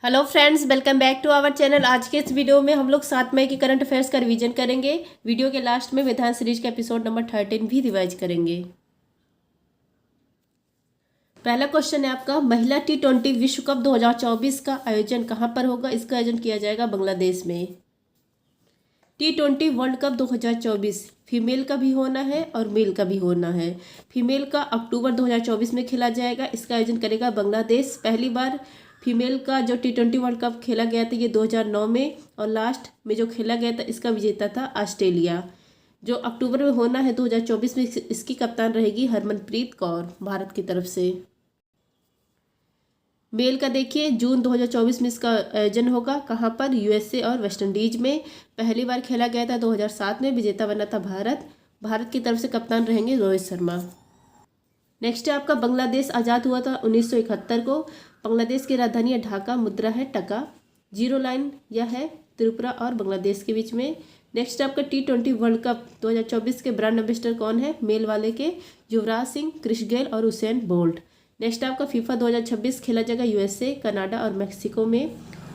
Hello friends, welcome back to our channel. आज के इस वीडियो में हम लोग 7 मई के करंट अफेयर्स का रिवीजन करेंगे। वीडियो के लास्ट में विधान सीरीज का एपिसोड नंबर 13 भी रिवाइज करेंगे। पहला क्वेश्चन है आपका, महिला T20 विश्व कप 2024 का आयोजन कहाँ पर होगा? इसका आयोजन किया जाएगा बांग्लादेश में। T20 वर्ल्ड कप 2024 फीमेल का भी होना है और मेल का भी होना है। फीमेल का अक्टूबर 2024 में खेला जाएगा। इसका आयोजन करेगा बांग्लादेश। पहली बार फीमेल का जो T20 वर्ल्ड कप खेला गया था ये 2009 में, और लास्ट में जो खेला गया था इसका विजेता था ऑस्ट्रेलिया। जो अक्टूबर में होना है 2024 में, इसकी कप्तान रहेगी हरमनप्रीत कौर भारत की तरफ से। मेल का देखिए, जून 2024 में इसका आयोजन होगा। कहाँ पर? यूएसए और वेस्ट इंडीज में। पहली बार खेला गया था 2007 में, विजेता बना था भारत। भारत की तरफ से कप्तान रहेंगे रोहित शर्मा। नेक्स्ट है आपका, बांग्लादेश आज़ाद हुआ था 1971 को। बांग्लादेश की राजधानी है ढाका, मुद्रा है टका। जीरो लाइन यह है त्रिपुरा और बांग्लादेश के बीच में। नेक्स्ट आपका T20 वर्ल्ड कप 2024 के ब्रांड एम्बेसडर कौन है? मेल वाले के युवराज सिंह, क्रिस गेल और हुसैन बोल्ट। नेक्स्ट आपका फीफा 2026 खेला जाएगा यूएसए, कनाडा और मैक्सिको में।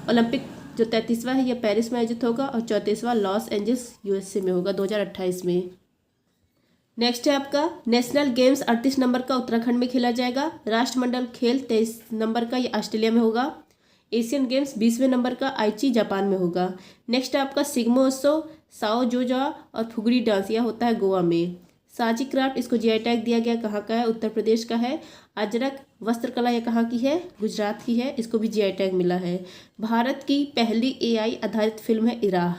ओलंपिक जो 33वां है यह पेरिस में आयोजित होगा, और 34वां लॉस एंजल्स यूएसए में होगा 2028 में। नेक्स्ट है आपका, नेशनल गेम्स 38 नंबर का उत्तराखंड में खेला जाएगा। राष्ट्रमंडल खेल 23 नंबर का ये ऑस्ट्रेलिया में होगा। एशियन गेम्स 20वें नंबर का आइची जापान में होगा। नेक्स्ट आपका सिग्मोत्सव, साओ जोजा और फुगड़ी डांस यह होता है गोवा में। साजी क्राफ्ट, इसको जीआई टैग दिया गया। कहाँ का है? उत्तर प्रदेश का है। अजरक वस्त्रकला यह कहाँ की है? गुजरात की है। इसको भी जीआई टैग मिला है। भारत की पहली एआई आधारित फिल्म है इराह।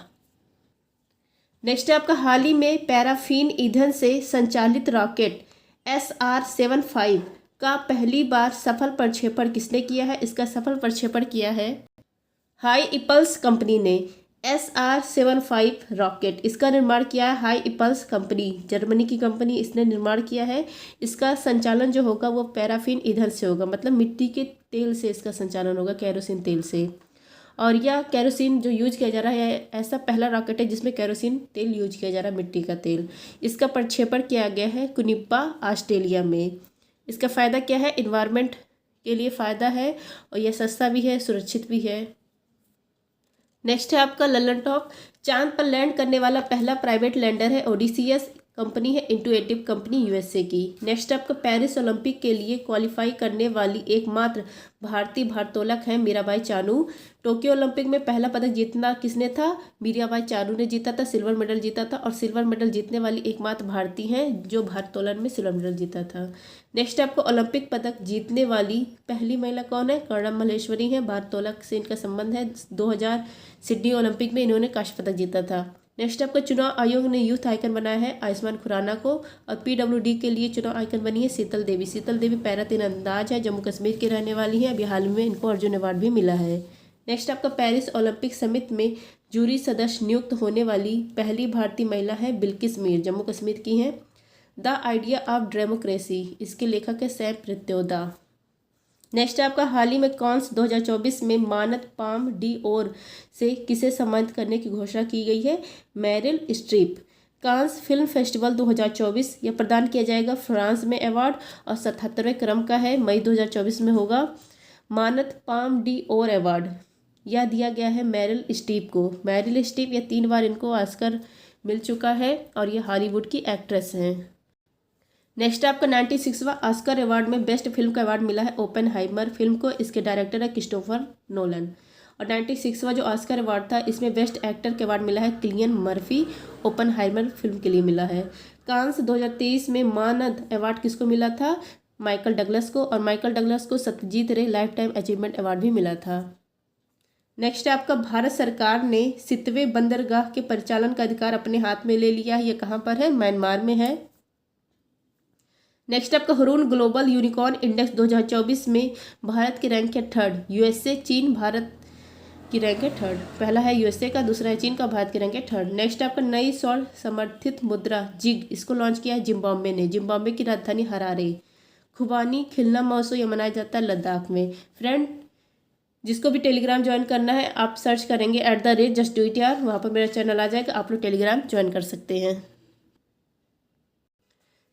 नेक्स्ट है आपका, हाल ही में पैराफीन ईंधन से संचालित रॉकेट SR-75 का पहली बार सफल प्रक्षेपण किसने किया है? इसका सफल प्रक्षेपण किया है हाई इपल्स कंपनी ने। SR-75 रॉकेट, इसका निर्माण किया है हाई इपल्स कंपनी, जर्मनी की कंपनी, इसने निर्माण किया है। इसका संचालन जो होगा वो पैराफीन ईंधन से होगा, मतलब मिट्टी के तेल से इसका संचालन होगा, केरोसिन तेल से। और यह केरोसिन जो यूज किया जा रहा है, ऐसा पहला रॉकेट है जिसमें केरोसिन तेल यूज किया जा रहा है, मिट्टी का तेल। इसका प्रक्षेपण किया गया है कुनिप्पा, ऑस्ट्रेलिया में। इसका फ़ायदा क्या है? इन्वायरमेंट के लिए फ़ायदा है, और यह सस्ता भी है, सुरक्षित भी है। नेक्स्ट है आपका, ललन टॉप, चांद पर लैंड करने वाला पहला प्राइवेट लैंडर है ओडिसियस कंपनी है, इंटुएटिव कंपनी यूएसए की। नेक्स्ट आपका, पेरिस ओलंपिक के लिए क्वालिफाई करने वाली एकमात्र भारतीय भारोत्तोलक है मीराबाई चानू। टोक्यो ओलंपिक में पहला पदक जीतना किसने था? मीराबाई चानू ने जीता था, सिल्वर मेडल जीता था, और सिल्वर मेडल जीतने वाली एकमात्र भारतीय हैं जो भारोत्तोलन में सिल्वर मेडल जीता था। नेक्स्ट आपको, ओलंपिक पदक जीतने वाली पहली महिला कौन है? कर्णम मल्लेश्वरी है। भारोत्तोलक से इनका संबंध है। 2000 सिडनी ओलंपिक में इन्होंने कांस्य पदक जीता था। नेक्स्ट आपका, चुनाव आयोग ने यूथ आइकन बनाया है आयुष्मान खुराना को, और PWD के लिए चुनाव आइकन बनी है शीतल देवी। शीतल देवी पैरा तीरंदाज है, जम्मू कश्मीर की रहने वाली है। अभी हाल में इनको अर्जुन अवार्ड भी मिला है। नेक्स्ट आपका, पेरिस ओलंपिक समिति में जूरी सदस्य नियुक्त होने वाली पहली भारतीय महिला है बिल्किस मीर, जम्मू कश्मीर की हैं। द आइडिया ऑफ डेमोक्रेसी, इसके लेखक है सैम पित्रोदा। नेक्स्ट आपका, हाल ही में कांस 2024 में मानद पाम डी ओर से किसे सम्मानित करने की घोषणा की गई है? Meryl Streep. Cannes film festival 2024 यह प्रदान किया जाएगा फ्रांस में अवार्ड, और 77वें क्रम का है, मई 2024 में होगा। मानद पाम डी ओर अवार्ड यह दिया गया है मैरिल स्ट्रीप को। मैरिल स्ट्रीप, यह 3 बार इनको ऑस्कर मिल चुका है, और ये हॉलीवुड की एक्ट्रेस हैं। नेक्स्ट आपका 96वां ऑस्कर अवार्ड में बेस्ट फिल्म का अवार्ड मिला है ओपेनहाइमर फिल्म को। इसके डायरेक्टर है क्रिस्टोफर नोलन। और 96वां जो ऑस्कर अवार्ड था, इसमें बेस्ट एक्टर का अवार्ड मिला है किलियन मर्फी, ओपेनहाइमर फिल्म के लिए मिला है। कांस 2023 में मानद अवार्ड किसको मिला था? माइकल डगलस को, और माइकल डगलस को सत्यजीत रे लाइफ टाइम अचीवमेंट अवार्ड भी मिला था। नेक्स्ट आपका, भारत सरकार ने 7वें बंदरगाह के परिचालन का अधिकार अपने हाथ में ले लिया है। ये कहाँ पर है? म्यांमार में है। नेक्स्ट आपका, हरून ग्लोबल यूनिकॉर्न इंडेक्स 2024 में भारत की रैंक है 3rd। यूएसए, चीन, भारत की रैंक है 3rd। पहला है यूएसए का, दूसरा है चीन का, भारत की रैंक है 3rd। नेक्स्ट आपका, नई सौर समर्थित मुद्रा जिग, इसको लॉन्च किया है जिम्बाब्वे ने। जिम्बाब्वे की राजधानी हरारे। खुबानी खिलना महोत्सव यह मनाया जाता है लद्दाख में। फ्रेंड, जिसको भी टेलीग्राम ज्वाइन करना है, आप सर्च करेंगे @justdoityar, वहाँ पर मेरा चैनल आ जाएगा, आप लोग टेलीग्राम ज्वाइन कर सकते हैं।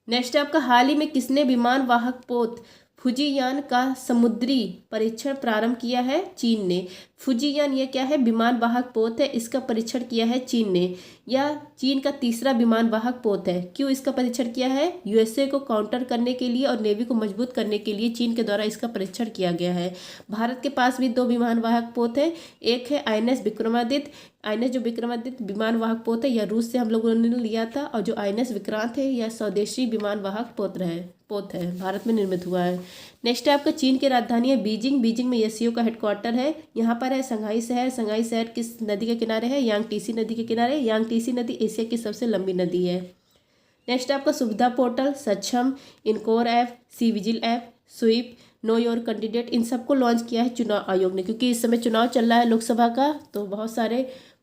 नेक्स्ट आपका, हाल ही में किसने विमान वाहक पोत फुजियान का समुद्री परीक्षण प्रारंभ किया है चीन ने। फुजियान ये क्या है, विमान वाहक पोत है, इसका परीक्षण किया है चीन ने। यह चीन का तीसरा विमान वाहक पोत है। क्यों इसका परीक्षण किया है? यूएसए को काउंटर करने के लिए और नेवी को मजबूत करने के लिए चीन के द्वारा इसका परीक्षण किया गया है। भारत के पास भी 2 विमान वाहक पोत है। एक है INS विक्रमादित्य। INS जो विक्रमादित्य विमान वाहक पोत है, यह रूस से हम लोगों ने लिया था। और जो INS विक्रांत है, यह स्वदेशी विमान वाहक पोत है, भारत में निर्मित हुआ है। नेक्स्ट है आपका चीन की राजधानी है बीजिंग। बीजिंग में एससीओ का हेडक्वार्टर है। यहाँ पर है संघाई शहर। संघाई शहर किस नदी के किनारे है? यांगटीसी नदी के किनारे। यांगटीसी नदी एशिया की सबसे लंबी नदी है। नेक्स्ट आपका Suvidha portal, Saksham, encore app, C vigil app, SVEEP, know your candidate, इन सबको लॉन्च किया है चुनाव आयोग ने, क्योंकि इस समय चुनाव चल रहा है लोकसभा का, तो बहुत सारे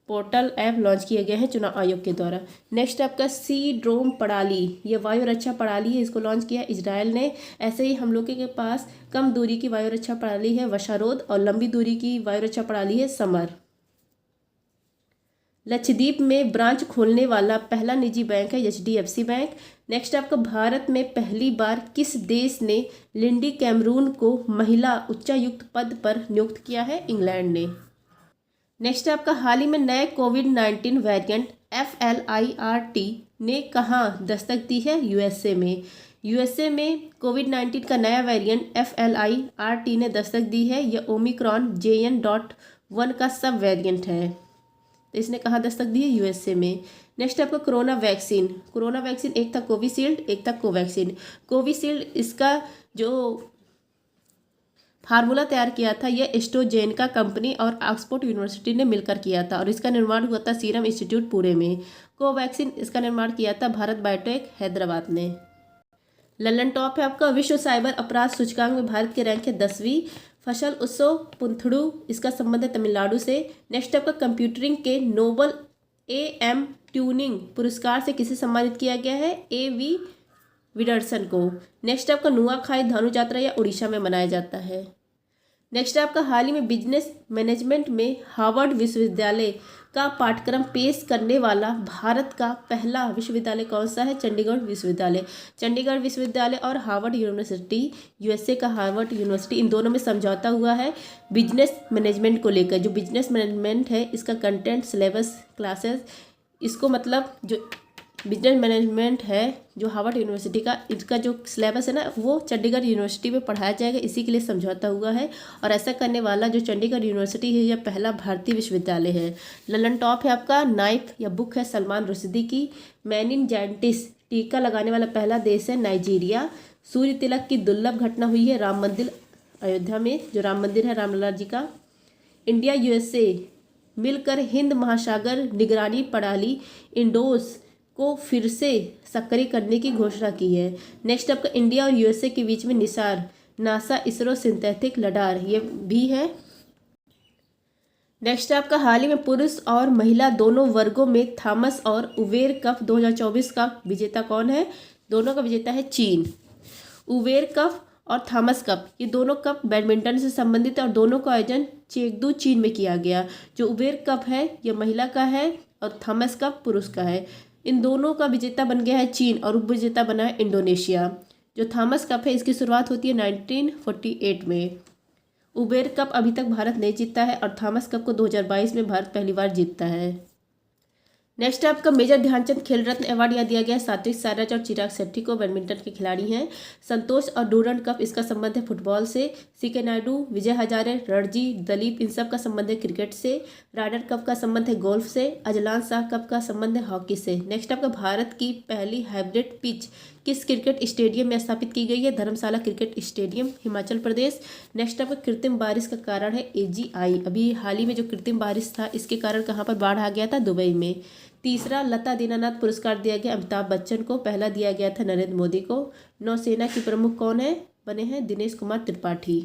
पोर्टल ऐप लॉन्च किए गए हैं चुनाव आयोग के द्वारा। नेक्स्ट आपका सी ड्रोम प्रणाली, ये वायु रक्षा प्रणाली है, इसको लॉन्च किया इजराइल ने। ऐसे ही हम लोग के पास कम दूरी की वायु रक्षा प्रणाली है वशारोद, और लंबी दूरी की वायु रक्षा प्रणाली है समर। लक्षद्वीप में ब्रांच खोलने वाला पहला निजी बैंक है HDFC बैंक। नेक्स्ट आपका भारत में पहली बार किस देश ने लिंडी कैमरून को महिला उच्चायुक्त पद पर नियुक्त किया है? इंग्लैंड ने। नेक्स्ट आपका हाल ही में नए कोविड-19 वेरिएंट FLIRT ने कहाँ दस्तक दी है? यूएसए में। यूएसए में कोविड-19 का नया वेरिएंट FLIRT ने दस्तक दी है। यह ओमिक्रॉन JN.1 का सब वेरिएंट है। तो इसने कहाँ दस्तक दी है? यूएसए में। नेक्स्ट आपका कोरोना वैक्सीन। कोरोना वैक्सीन एक था कोविशील्ड, एक था कोवैक्सीन। कोविशील्ड इसका जो फार्मूला तैयार किया था यह एस्ट्रोजेनेका कंपनी और ऑक्सफोर्ड यूनिवर्सिटी ने मिलकर किया था, और इसका निर्माण हुआ था सीरम इंस्टीट्यूट पुणे में। कोवैक्सीन इसका निर्माण किया था भारत बायोटेक हैदराबाद ने। लल्लन टॉप है आपका विश्व साइबर अपराध सूचकांक में भारत की रैंक है 10वीं। फसल उत्सव पुंथड़ू, इसका संबंध है तमिलनाडु से। नेक्स्ट आपका कंप्यूटरिंग के नोबल AM ट्यूनिंग पुरस्कार से किसे सम्मानित किया गया है? AV विडर्सन को। नेक्स्ट आपका नुआखाई धनु यात्रा या उड़ीसा में मनाया जाता है। नेक्स्ट आपका हाल ही में बिजनेस मैनेजमेंट में हार्वर्ड विश्वविद्यालय का पाठ्यक्रम पेश करने वाला भारत का पहला विश्वविद्यालय कौन सा है? चंडीगढ़ विश्वविद्यालय। चंडीगढ़ विश्वविद्यालय और हार्वर्ड यूनिवर्सिटी, यूएसए का हार्वर्ड यूनिवर्सिटी, इन दोनों में समझौता हुआ है बिजनेस मैनेजमेंट को लेकर। जो बिजनेस मैनेजमेंट है इसका कंटेंट, सिलेबस, क्लासेस, इसको मतलब जो बिजनेस मैनेजमेंट है जो हार्वर्ड यूनिवर्सिटी का, इसका जो सिलेबस है ना वो चंडीगढ़ यूनिवर्सिटी में पढ़ाया जाएगा, इसी के लिए समझौता हुआ है। और ऐसा करने वाला जो चंडीगढ़ यूनिवर्सिटी है यह पहला भारतीय विश्वविद्यालय है। ललन टॉप है आपका नाइफ या बुक है सलमान रुश्दी की। मेनिनजाइटिस टीका लगाने वाला पहला देश है नाइजीरिया। सूर्य तिलक की दुर्लभ घटना हुई है राम मंदिर अयोध्या में, जो राम मंदिर है रामलला जी का। इंडिया USA मिलकर हिंद महासागर निगरानी प्रणाली इंडोस को फिर से सक्रिय करने की घोषणा की है। नेक्स्ट आपका इंडिया और USA के बीच में Nisar NASA ISRO synthetic radar ये भी है। नेक्स्ट आपका हाल ही में पुरुष और महिला दोनों वर्गों में थॉमस और उबेर कप 2024 का विजेता कौन है? दोनों का विजेता है चीन। उबेर कप और थॉमस कप ये दोनों कप बैडमिंटन से संबंधित है और दोनों का आयोजन चेंगडू चीन में किया गया। जो उबेर कप है यह महिला का है और थॉमस कप पुरुष का है। इन दोनों का विजेता बन गया है चीन और उप विजेता बना है इंडोनेशिया। जो थॉमस कप है इसकी शुरुआत होती है 1948 में। उबेर कप अभी तक भारत नहीं जीता है और थॉमस कप को 2022 में भारत पहली बार जीतता है। नेक्स्ट आपका मेजर ध्यानचंद खेल रत्न अवार्ड यह दिया गया सात्विक साईराज और चिराग शेट्टी को, बैडमिंटन के खिलाड़ी हैं। संतोष और डूरंड कप इसका संबंध है फुटबॉल से। CK नायडू, विजय हजारे, रणजी, दलीप इन सब का संबंध है क्रिकेट से। राइडर कप का संबंध है गोल्फ से। अजलान शाह कप का संबंध है हॉकी से। नेक्स्ट आपका भारत की पहली हाइब्रिड पिच किस क्रिकेट स्टेडियम में स्थापित की गई है? धर्मशाला cricket stadium, Himachal Pradesh. Next आपका कृत्रिम बारिश का कारण है AGI। अभी हाल ही में जो कृत्रिम बारिश था इसके कारण कहाँ पर बाढ़ आ गया था? दुबई में। तीसरा लता दीनानाथ पुरस्कार दिया गया अमिताभ बच्चन को, पहला दिया गया था नरेंद्र मोदी को। नौसेना की प्रमुख कौन है बने हैं? दिनेश कुमार त्रिपाठी।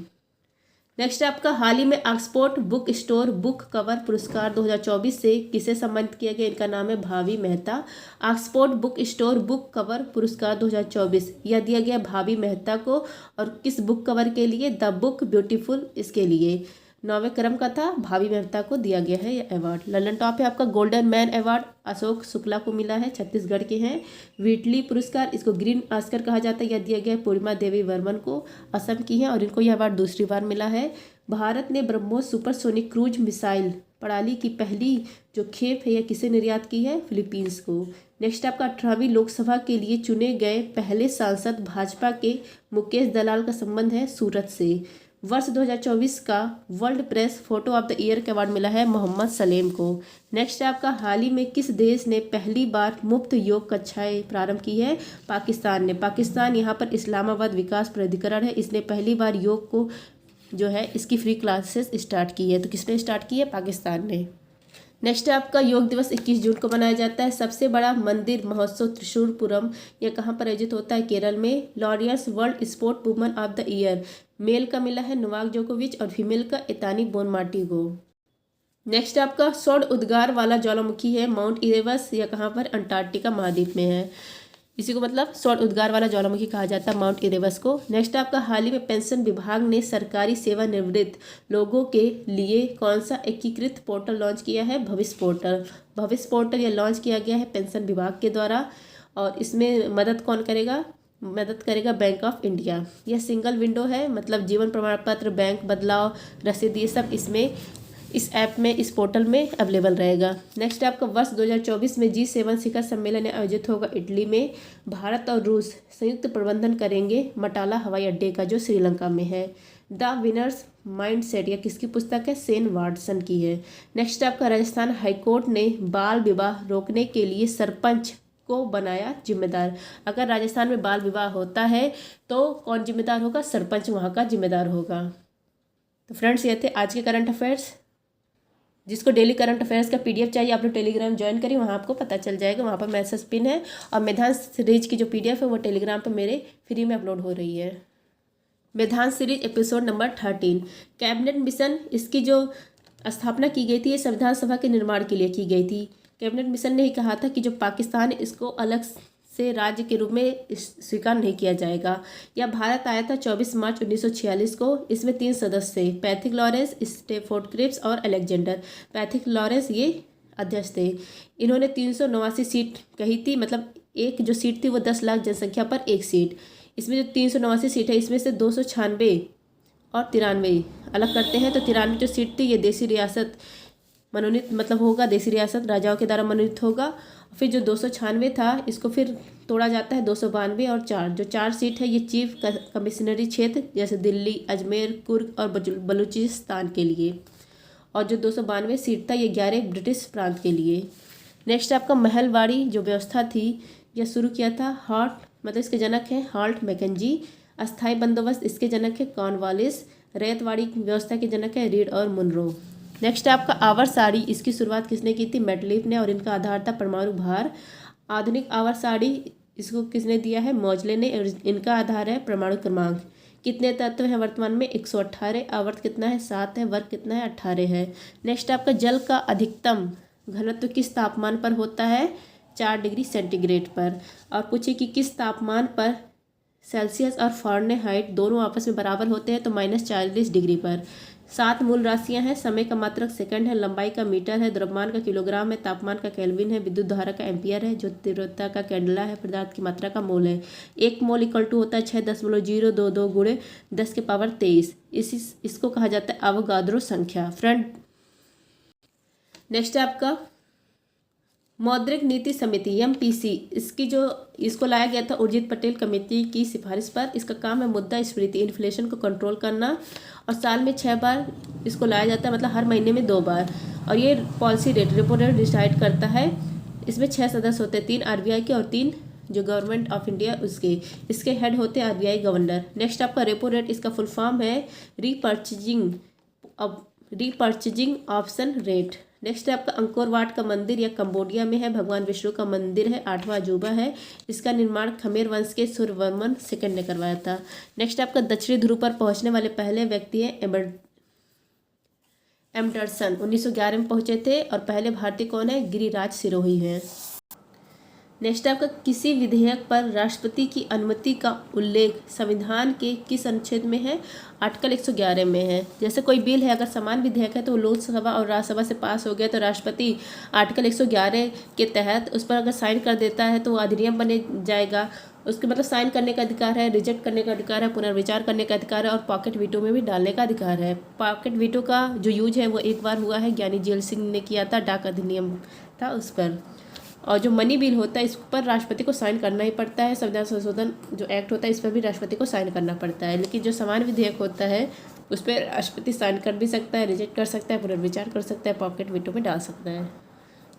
नेक्स्ट आपका हाल ही में Oxford book store book cover पुरस्कार 2024 से किसे सम्मानित किया गया? इनका नाम है भावी Mehta. Oxford book store book cover पुरस्कार 2024 यह दिया गया भावी मेहता को। और किस बुक कवर के लिए? द बुक ब्यूटीफुल इसके लिए। 9वें क्रम का था, भाभी मेहता को दिया गया है यह अवार्ड। ललन टॉप है आपका golden man award, Ashok Shukla को मिला है, छत्तीसगढ़ के हैं। व्हिटली पुरस्कार, इसको ग्रीन ऑस्कर कहा जाता है, यह दिया गया है पूर्णिमा देवी वर्मन को, असम की हैं और इनको यह अवार्ड दूसरी बार मिला है। भारत ने ब्रह्मोस सुपरसोनिक क्रूज मिसाइल प्रणाली की पहली जो खेप है यह किसे निर्यात की है, फिलीपींस को। नेक्स्ट आपका 18वीं लोकसभा के लिए चुने गए पहले सांसद भाजपा के मुकेश दलाल का संबंध है सूरत से। वर्ष 2024 का world press photo of the year का अवार्ड मिला है मोहम्मद सलेम को। नेक्स्ट आपका हाल ही में किस देश ने पहली बार मुफ्त योग कक्षाएं प्रारंभ की है, पाकिस्तान ने। पाकिस्तान यहाँ पर इस्लामाबाद विकास प्राधिकरण है, इसने पहली बार योग को जो है इसकी फ्री क्लासेस स्टार्ट की है। तो किसने स्टार्ट की है, पाकिस्तान ने। नेक्स्ट आपका योग दिवस 21 जून को मनाया जाता है। सबसे बड़ा मंदिर महोत्सव त्रिशूरपुरम, यह कहाँ पर आयोजित होता है, केरल में। Laureus world sport woman of the year, male का मिला है नोवाक जोकोविच और फीमेल का एतानी बोनमार्टी को। नेक्स्ट आपका सौर उद्गार वाला ज्वालामुखी है माउंट इरेबस, यह कहाँ पर, अंटार्कटिका महाद्वीप में है। इसी को मतलब सौर उद्गार वाला ज्वालामुखी कहा जाता है माउंट इरेबस को। नेक्स्ट आपका हाल ही में पेंशन विभाग ने सरकारी सेवानिवृत्त लोगों के लिए कौन सा एकीकृत पोर्टल लॉन्च किया है, भविष्य पोर्टल। भविष्य पोर्टल यह लॉन्च किया गया है पेंशन विभाग के द्वारा और इसमें मदद कौन करेगा, मदद करेगा बैंक ऑफ इंडिया। यह सिंगल विंडो है, मतलब जीवन प्रमाण पत्र, बैंक बदलाव, रसीद, ये सब इसमें इस ऐप में, इस पोर्टल में अवेलेबल रहेगा। नेक्स्ट आपका वर्ष 2024 में G7 शिखर सम्मेलन आयोजित होगा इटली में। भारत और रूस संयुक्त प्रबंधन करेंगे मटाला हवाई अड्डे का जो श्रीलंका में है। द विनर्स माइंडसेट, यह किसकी पुस्तक है, सेन वाटसन की है। नेक्स्ट आपका राजस्थान हाईकोर्ट ने बाल विवाह रोकने के लिए सरपंच को बनाया जिम्मेदार। अगर राजस्थान में बाल विवाह होता है तो कौन जिम्मेदार होगा, सरपंच वहाँ का जिम्मेदार होगा। तो फ्रेंड्स ये थे आज के करंट अफेयर्स। जिसको डेली करंट अफेयर्स का पीडीएफ चाहिए आप लोग टेलीग्राम ज्वाइन करिए, वहाँ आपको पता चल जाएगा, वहाँ पर मैसेज पिन है। और मेधांश सीरीज की जो पीडीएफ है वो टेलीग्राम पर मेरे फ्री में अपलोड हो रही है। Medhansh series episode number 13, cabinet mission, इसकी जो स्थापना की गई थी ये संविधान सभा के निर्माण के लिए की गई थी। कैबिनेट मिशन ने ही कहा था कि जो पाकिस्तान है इसको अलग से राज्य के रूप में स्वीकार नहीं किया जाएगा। यह भारत आया था 24 मार्च 1946 को। इसमें 3 सदस्य थे, पैथिक लॉरेंस, स्टेफोर्ड क्रिप्स और अलेक्जेंडर। पैथिक लॉरेंस ये अध्यक्ष थे। इन्होंने 389 सीट कही थी, मतलब एक जो सीट थी वो 10 लाख जनसंख्या पर एक सीट। इसमें जो 389 सीट है इसमें से 296 और 93 अलग करते हैं, तो 93 जो सीट थी ये देसी रियासत मनोनीत मतलब होगा, देसी रियासत राजाओं के द्वारा मनोनीत होगा। फिर जो 296 था इसको फिर तोड़ा जाता है 292 और 4, जो 4 सीट है ये चीफ कमिश्नरी क्षेत्र जैसे दिल्ली, अजमेर, कुर्ग और बलूचिस्तान के लिए। और जो 292 सीट था ये 11 ब्रिटिश प्रांत के लिए। नेक्स्ट आपका महलवाड़ी जो व्यवस्था थी यह शुरू किया था हॉल्ट, मतलब इसके जनक हैं हॉल्ट मैकेंजी। अस्थाई बंदोबस्त इसके जनक है कॉर्नवालिस। रैयतवाड़ी व्यवस्था के जनक है रीड और मुनरो। नेक्स्ट आपका आवर साड़ी, इसकी शुरुआत किसने की थी, मेटलिफ ने और इनका आधार था परमाणु भार। आधुनिक आवर साड़ी इसको किसने दिया है, मौजले ने और इनका आधार है परमाणु क्रमांक। कितने तत्व हैं वर्तमान में, 118। आवर्त कितना है, 7 है। वर्ग कितना है, 18 है। नेक्स्ट आपका जल का अधिकतम घनत्व किस तापमान पर होता है, 4 डिग्री सेंटीग्रेड पर। और पूछे कि किस तापमान पर सेल्सियस और फ़ारेनहाइट दोनों आपस में बराबर होते हैं, तो -40 डिग्री पर। 7 मूल राशियां हैं, समय का मात्रक सेकंड है, लंबाई का मीटर है, द्रव्यमान का किलोग्राम है, तापमान का केल्विन है, विद्युत धारा का एम्पियर है, जो तीव्रता का कैंडला है, पदार्थ की मात्रा का मोल है। 1 मोल इक्वल टू होता है 6.022 गुणे 10 के पावर 23। इसको कहा जाता है अवोगाद्रो संख्या। फ्रेंड नेक्स्ट है आपका मौद्रिक नीति समिति MPC, इसको लाया गया था उर्जित पटेल कमेटी की सिफारिश पर। इसका काम है मुद्रास्फीति इन्फ्लेशन को कंट्रोल करना और साल में 6 बार इसको लाया जाता है, मतलब हर महीने में 2 बार। और ये policy rate repo rate decide करता है। इसमें 6 सदस्य होते हैं, 3 RBI के और 3 जो गवर्नमेंट ऑफ इंडिया उसके। इसके हेड होते हैं RBI गवर्नर। नेक्स्ट आपका रेपो रेट, इसका फुल फॉर्म है रीपर्चेजिंग ऑप्शन रेट। नेक्स्ट है आपका अंकोर वाट का मंदिर, यह कंबोडिया में है, भगवान विष्णु का मंदिर है, 8वां अजूबा है। इसका निर्माण खमेर वंश के सूर्यवर्मन सेकंड ने करवाया था। नेक्स्ट आपका दक्षिणी ध्रुव पर पहुंचने वाले पहले व्यक्ति हैं एंडरसन, 1911 में पहुंचे थे। और पहले भारतीय कौन है, गिरिराज सिरोही हैं। नेक्स्ट आपका किसी विधेयक पर राष्ट्रपति की अनुमति का उल्लेख संविधान के किस अनुच्छेद में है? आर्टिकल 111 में है। जैसे कोई बिल है, अगर समान विधेयक है तो वो लोकसभा और राज्यसभा से पास हो गया तो राष्ट्रपति आर्टिकल 111 के तहत उस पर अगर साइन कर देता है तो वो अधिनियम बने जाएगा। उसके मतलब साइन करने का अधिकार है, रिजेक्ट करने का अधिकार है, पुनर्विचार करने का अधिकार है और पॉकेट वीटो में भी डालने का अधिकार है। पॉकेट वीटो का जो यूज है वो एक बार हुआ है, ज्ञानी जेल सिंह ने किया था, डाक अधिनियम था उस पर। और जो मनी बिल होता है इस पर राष्ट्रपति को साइन करना ही पड़ता है। संविधान संशोधन जो एक्ट होता है इस पर भी राष्ट्रपति को साइन करना पड़ता है। लेकिन जो समान विधेयक होता है उस पर राष्ट्रपति साइन कर भी सकता है, रिजेक्ट कर सकता है, पुनर्विचार कर सकता है, पॉकेट वीटो में डाल सकता है।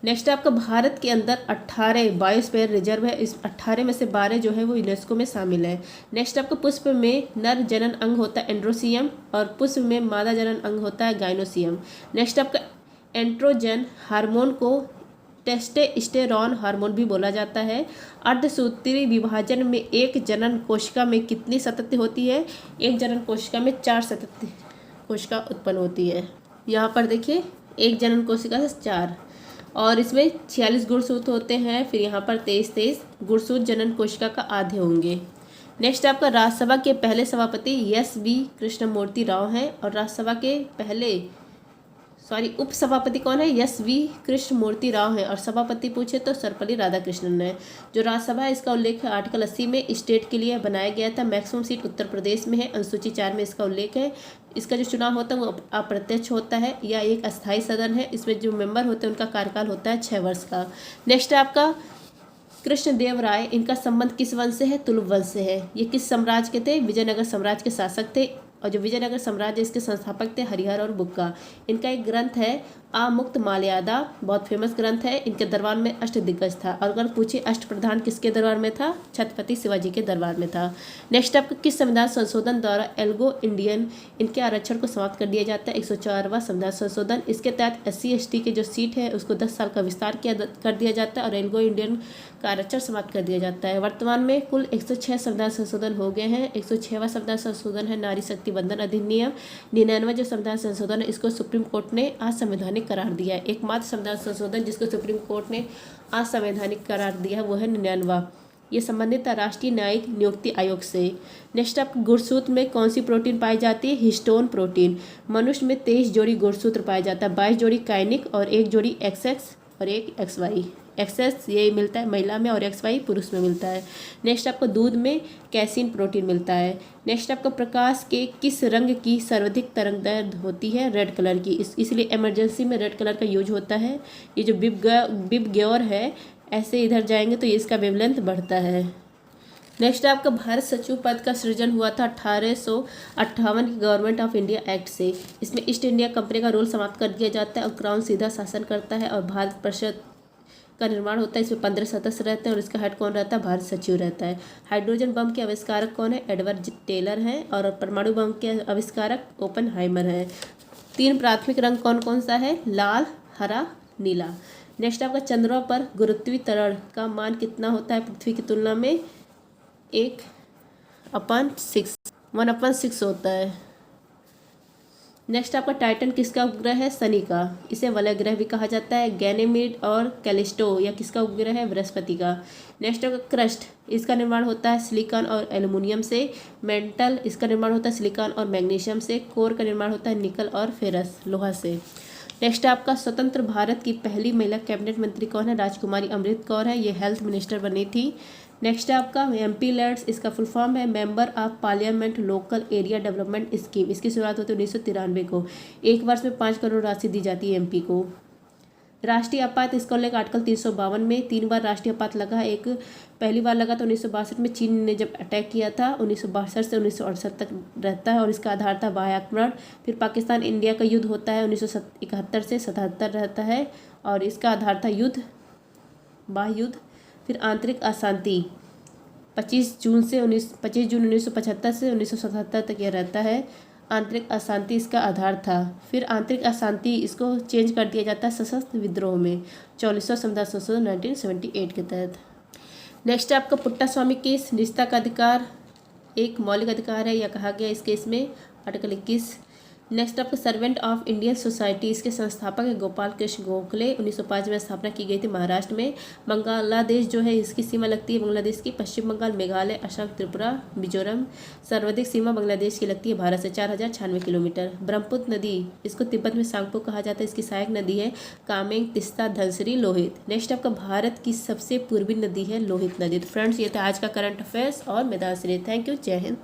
नेक्स्ट आपका भारत के अंदर 18 बायोस्फीयर रिजर्व है। इस 18 में से 12 जो है वो यूनेस्को में शामिल है। नेक्स्ट आपका पुष्प में नर जनन अंग होता है एंड्रोसियम और पुष्प में मादा जनन अंग होता है गाइनोसियम। नेक्स्ट आपका एंड्रोजन हार्मोन को टेस्टोस्टेरोन हार्मोन भी बोला जाता है। अर्धसूत्री विभाजन में एक जनन कोशिका में कितनी सतह होती है? एक जनन कोशिका में 4 सतह कोशिका उत्पन्न होती है। यहाँ पर देखिए एक जनन कोशिका से 4 और इसमें 46 गुणसूत्र होते हैं। फिर यहाँ पर 23 गुणसूत्र जनन कोशिका का आधे होंगे। नेक्स्ट आपका राज्यसभा के पहले सभापति SV कृष्णमूर्ति राव हैं और राज्यसभा के पहले उपसभापति कौन है? SV कृष्णमूर्ति राव है। और सभापति पूछे तो सर्वपल्ली राधाकृष्णन है। जो राज्यसभा है इसका उल्लेख है आर्टिकल 80 में स्टेट के लिए बनाया गया था। मैक्सिमम सीट उत्तर प्रदेश में है। अनुसूची 4 में इसका उल्लेख है। इसका जो चुनाव होता है वो अप्रत्यक्ष होता है या एक अस्थायी सदन है। इसमें जो मेंबर होते हैं उनका कार्यकाल होता है 6 वर्ष का। नेक्स्ट है आपका कृष्णदेव राय। इनका संबंध किस वंश से है? तुलुप वंश से है। ये किस साम्राज्य के थे? विजयनगर साम्राज्य के शासक थे। और जो विजयनगर साम्राज्य इसके संस्थापक थे हरिहर और बुक्का। इनका एक ग्रंथ है आमुक्त माल्यादा, बहुत फेमस ग्रंथ है। इनके दरबार में अष्टदिग्गज था। और अगर पूछे अष्टप्रधान किसके दरबार में था? छत्रपति शिवाजी के दरबार में था। नेक्स्ट आपका किस संविधान संशोधन द्वारा एंग्लो इंडियन इनके आरक्षण को समाप्त कर दिया जाता है? 104वां संविधान संशोधन। इसके तहत SC/ST के जो सीट है उसको 10 साल का विस्तार कर दिया जाता है और एंग्लो इंडियन का आरक्षण समाप्त कर दिया जाता है। वर्तमान में कुल 106 संविधान संशोधन हो गए हैं। 106वां संविधान संशोधन है नारी शक्ति बंधन अधिनियम। 99वां जो संविधान संशोधन है इसको सुप्रीम कोर्ट ने असंवैधानिक करार दिया है। एकमात्र संविधान संशोधन जिसको सुप्रीम कोर्ट ने असंवैधानिक करार दिया है वो है 99वां। ये संबंधित है राष्ट्रीय न्यायिक नियुक्ति आयोग से। नेक्स्ट आप गुणसूत्र में कौन सी प्रोटीन पाई जाती है? Histone protein. मनुष्य में 23 जोड़ी गुणसूत्र पाया जाता है। 22 जोड़ी काइनिक और 1 जोड़ी XX और 1 XY। एक्सेस ये मिलता है महिला में और XY पुरुष में मिलता है। नेक्स्ट आपको दूध में कैसीन प्रोटीन मिलता है। नेक्स्ट आपको प्रकाश के किस रंग की सर्वाधिक तरंगदैर्घ्य होती है? रेड कलर की। इसलिए इमरजेंसी में रेड कलर का यूज होता है। ये जो बिब ग्योर है ऐसे इधर जाएंगे तो इसका वेवलेंथ बढ़ता है। नेक्स्ट आपका भारत सचिव पद का सृजन हुआ था 1858 के गवर्नमेंट ऑफ इंडिया एक्ट से। इसमें ईस्ट इंडिया कंपनी का रोल समाप्त कर दिया जाता है और क्राउन सीधा शासन करता है और भारत परिषद का निर्माण होता है। इसमें 15 सदस्य रहते हैं और इसका हेड कौन रहता है? भारत सचिव रहता है। हाइड्रोजन बम के आविष्कारक कौन है? एडवर्ड टेलर हैं। और परमाणु बम के आविष्कारक ओपनहाइमर है। 3 प्राथमिक रंग कौन कौन सा है? लाल, हरा, नीला। नेक्स्ट आपका चंद्रमा पर गुरुत्वीय त्वरण का मान कितना होता है पृथ्वी की तुलना में? 1/6 होता है। नेक्स्ट आपका टाइटन किसका उपग्रह है? शनि का। इसे वलय ग्रह भी कहा जाता है। गैनेमीड और कैलिस्टो या किसका उपग्रह है? बृहस्पति का। नेक्स्ट आपका क्रस्ट, इसका निर्माण होता है सिलिकॉन और एल्युमिनियम से। मेंटल, इसका निर्माण होता है सिलिकॉन और मैग्नीशियम से। कोर का निर्माण होता है निकल और फेरस, लोहा से। नेक्स्ट आपका स्वतंत्र भारत की पहली महिला कैबिनेट मंत्री कौन है? राजकुमारी अमृत कौर है। ये हेल्थ मिनिस्टर बनी थी। नेक्स्ट आपका MP लैड्स, इसका फुल फॉर्म है member of parliament local area development scheme. इसकी शुरुआत होती है 1993 को। 1 वर्ष में 5 करोड़ राशि दी जाती है MP को। राष्ट्रीय आपात, इसका उल्लेख आर्टिकल 352 में 3 बार राष्ट्रीय आपात लगा है। एक पहली बार लगा था 1962 में, चीन ने जब अटैक किया था। 1962 से 1968 तक रहता है और इसका आधार था बाह्य आक्रमण। फिर पाकिस्तान इंडिया का युद्ध होता है 1971 से 77 रहता है और इसका आधार था बाह्य युद्ध। फिर आंतरिक अशांति 25 जून 1975 से 1977 तक यह रहता है। आंतरिक अशांति इसका आधार था। फिर आंतरिक अशांति इसको चेंज कर दिया जाता है सशस्त्र विद्रोह में 44वां संविधान संशोधन 1978 के तहत। नेक्स्ट आपका पुट्टा स्वामी केस, निजता का अधिकार एक मौलिक अधिकार है यह कहा गया इस केस में आर्टिकल 21। नेक्स्ट आपका सर्वेंट ऑफ इंडियन सोसाइटी, इसके संस्थापक है गोपाल कृष्ण गोखले। 1905 में स्थापना की गई थी महाराष्ट्र में। बांग्लादेश जो है इसकी सीमा लगती है बांग्लादेश की पश्चिम बंगाल, मेघालय, असम, त्रिपुरा, मिजोरम। सर्वाधिक सीमा बांग्लादेश की लगती है भारत से 4096 किलोमीटर। ब्रह्मपुत्र नदी, इसको तिब्बत में सांगपो कहा जाता है, इसकी सहायक नदी है कामेंग, तिस्ता, धनसिरी, लोहित। नेक्स्ट आपका भारत की सबसे पूर्वी नदी है लोहित नदी। तो फ्रेंड्स ये था आज का करंट अफेयर्स और मैदान श्री। थैंक यू, जय हिंद।